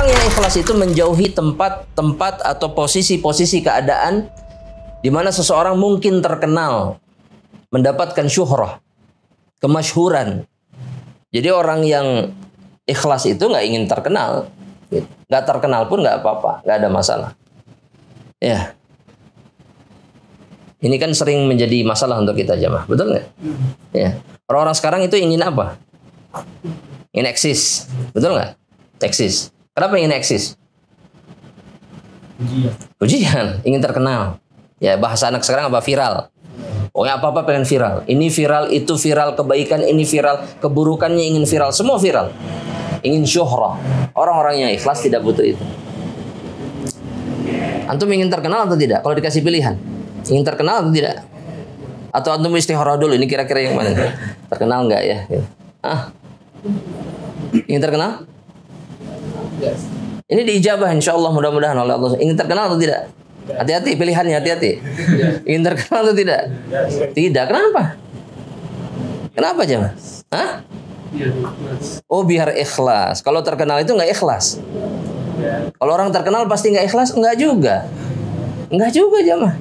Orang yang ikhlas itu menjauhi tempat-tempat atau posisi-posisi keadaan di mana seseorang mungkin terkenal, mendapatkan syuhrah, kemasyhuran. Jadi orang yang ikhlas itu nggak ingin terkenal, nggak terkenal pun nggak apa-apa, nggak ada masalah. Ya, ini kan sering menjadi masalah untuk kita jamaah, betul nggak? Ya, orang-orang sekarang itu ingin apa? Ingin eksis, betul nggak? Eksis. Kenapa ingin eksis? Pujian, ingin terkenal. Ya, bahasa anak sekarang apa? Viral. Pokoknya apa-apa pengen viral. Ini viral, itu viral, kebaikan ini viral, keburukannya ingin viral, semua viral. Ingin syuhrah. Orang-orang yang ikhlas tidak butuh itu. Antum ingin terkenal atau tidak? Kalau dikasih pilihan, ingin terkenal atau tidak? Atau antum istihara dulu, ini kira-kira yang mana? Terkenal nggak ya? Ingin terkenal? Ini diijabah insya Allah, mudah-mudahan oleh Allah. Ingin terkenal atau tidak? Hati-hati pilihannya, hati-hati. Ingin terkenal atau tidak? Tidak. Kenapa? Kenapa jemaah? Hah? Oh, biar ikhlas. Kalau terkenal itu nggak ikhlas. Kalau orang terkenal pasti nggak ikhlas? Nggak juga. Nggak juga jemaah.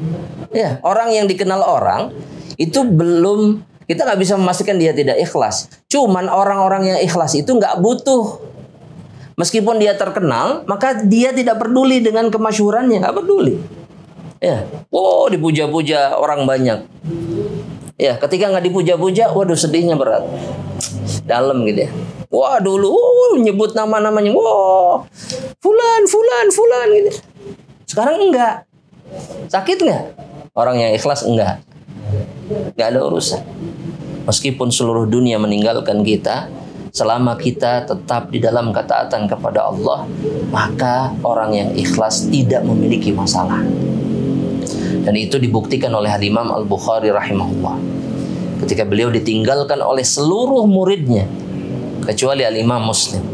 Ya, orang yang dikenal orang itu belum, kita nggak bisa memastikan dia tidak ikhlas. Cuman orang-orang yang ikhlas itu nggak butuh. Meskipun dia terkenal, maka dia tidak peduli dengan kemasyhurannya, nggak peduli. Ya, oh dipuja-puja orang banyak. Ya, ketika nggak dipuja-puja, waduh sedihnya berat, dalam gitu ya. Wah dulu nyebut nama-namanya, wah fulan gitu. Sekarang enggak. Sakit nggak? Orang yang ikhlas enggak ada urusan. Meskipun seluruh dunia meninggalkan kita, selama kita tetap di dalam ketaatan kepada Allah, maka orang yang ikhlas tidak memiliki masalah. Dan itu dibuktikan oleh Imam Al-Bukhari rahimahullah. Ketika beliau ditinggalkan oleh seluruh muridnya, kecuali Al-Imam Muslim.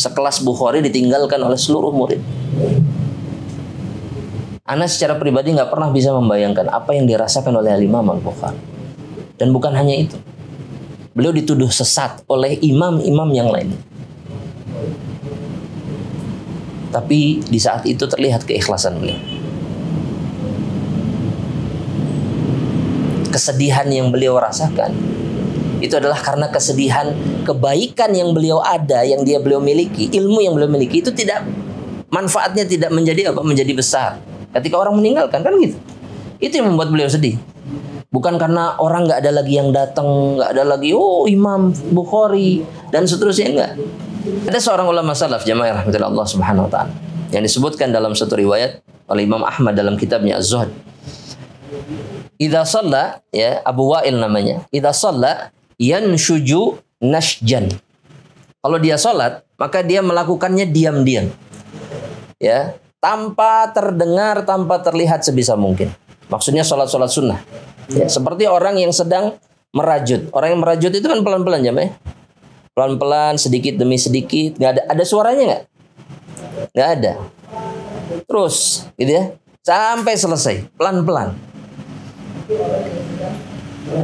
Sekelas Bukhari ditinggalkan oleh seluruh murid. Ana secara pribadi nggak pernah bisa membayangkan apa yang dirasakan oleh Al-Imam Al-Bukhari. Dan bukan hanya itu. Beliau dituduh sesat oleh imam-imam yang lain. Tapi di saat itu terlihat keikhlasan beliau. Kesedihan yang beliau rasakan itu adalah karena kesedihan kebaikan yang beliau ada, yang beliau miliki, ilmu yang beliau miliki itu tidak, manfaatnya tidak menjadi apa? Menjadi besar. Ketika orang meninggalkan kan gitu. Itu yang membuat beliau sedih. Bukan karena orang nggak ada lagi yang datang, nggak ada lagi Imam Bukhari dan seterusnya, enggak. Ada seorang ulama salaf jamaah rahmatullah Allah subhanahu wa ta'ala yang disebutkan dalam satu riwayat oleh Imam Ahmad dalam kitabnya Az-Zuhd. Idza shalla, ya, Abu Wa'il namanya. Idza shalla yanshuju nashjan. Kalau dia salat, maka dia melakukannya diam-diam. Ya, tanpa terdengar, tanpa terlihat sebisa mungkin. Maksudnya salat-salat sunnah. Ya, seperti orang yang sedang merajut. Orang yang merajut itu kan pelan-pelan jamaah. Pelan-pelan, sedikit demi sedikit. Ada suaranya nggak? Nggak ada. Terus, gitu ya, sampai selesai, pelan-pelan.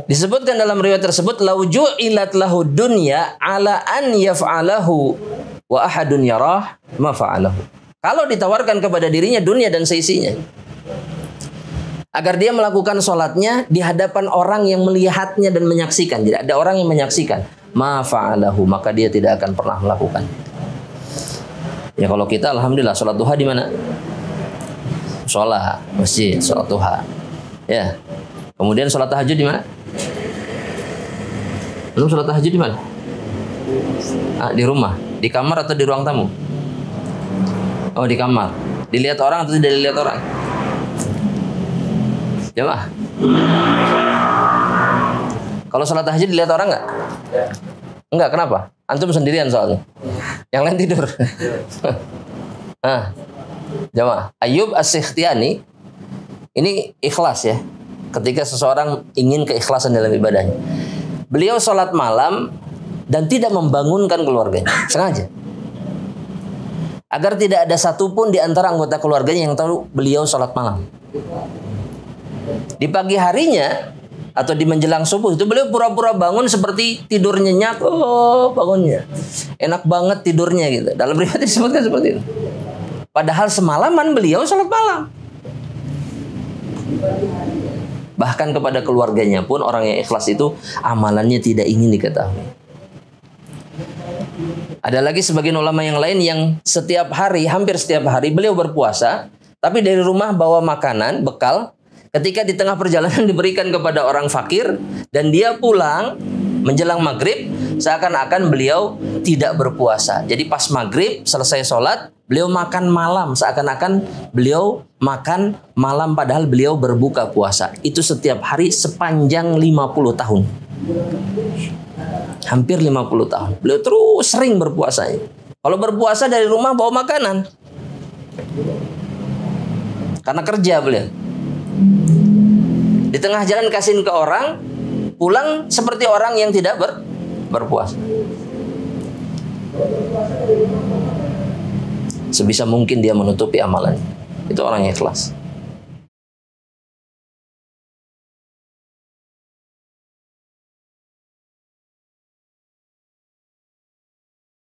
Disebutkan dalam riwayat tersebut, "Lau ju'ilat lahu dunya ala an yaf'alahu wa ahadun yarah ma fa'alahu." Kalau ditawarkan kepada dirinya dunia dan seisinya, agar dia melakukan sholatnya di hadapan orang yang melihatnya dan menyaksikan. Jadi ada orang yang menyaksikan. Ma fa'alahu, maka dia tidak akan pernah melakukan. Ya kalau kita alhamdulillah sholat duha di mana? Sholat masjid, sholat duha. Ya. Kemudian sholat tahajud di mana? Belum sholat tahajud di mana? Di rumah, di kamar atau di ruang tamu? Oh di kamar. Dilihat orang atau tidak dilihat orang? Jemaah. Kalau sholat tahajud dilihat orang nggak? Enggak, kenapa? Antum sendirian soalnya. Yang lain tidur. Nah, jemaah. Ayyub As-Sikhtiyani ini ikhlas ya. Ketika seseorang ingin keikhlasan dalam ibadahnya. Beliau sholat malam dan tidak membangunkan keluarganya. Sengaja. Agar tidak ada satupun di antara anggota keluarganya yang tahu beliau sholat malam. Di pagi harinya atau di menjelang subuh itu beliau pura-pura bangun seperti tidur nyenyak. Oh, bangunnya enak banget tidurnya gitu. Dalam riwayat disebutkan seperti itu. Padahal semalaman beliau sholat malam. Bahkan kepada keluarganya pun orang yang ikhlas itu amalannya tidak ingin diketahui. Ada lagi sebagian ulama yang lain yang setiap hari, hampir setiap hari beliau berpuasa, tapi dari rumah bawa makanan, bekal. Ketika di tengah perjalanan diberikan kepada orang fakir dan dia pulang menjelang maghrib, seakan-akan beliau tidak berpuasa. Jadi pas maghrib selesai sholat, beliau makan malam, seakan-akan beliau makan malam padahal beliau berbuka puasa. Itu setiap hari sepanjang 50 tahun. Hampir 50 tahun. Beliau terus sering berpuasanya. Kalau berpuasa dari rumah bawa makanan. Karena kerja beliau. Di tengah jalan kasihin ke orang, pulang seperti orang yang tidak berpuasa. Sebisa mungkin dia menutupi amalannya. Itu orang yang ikhlas.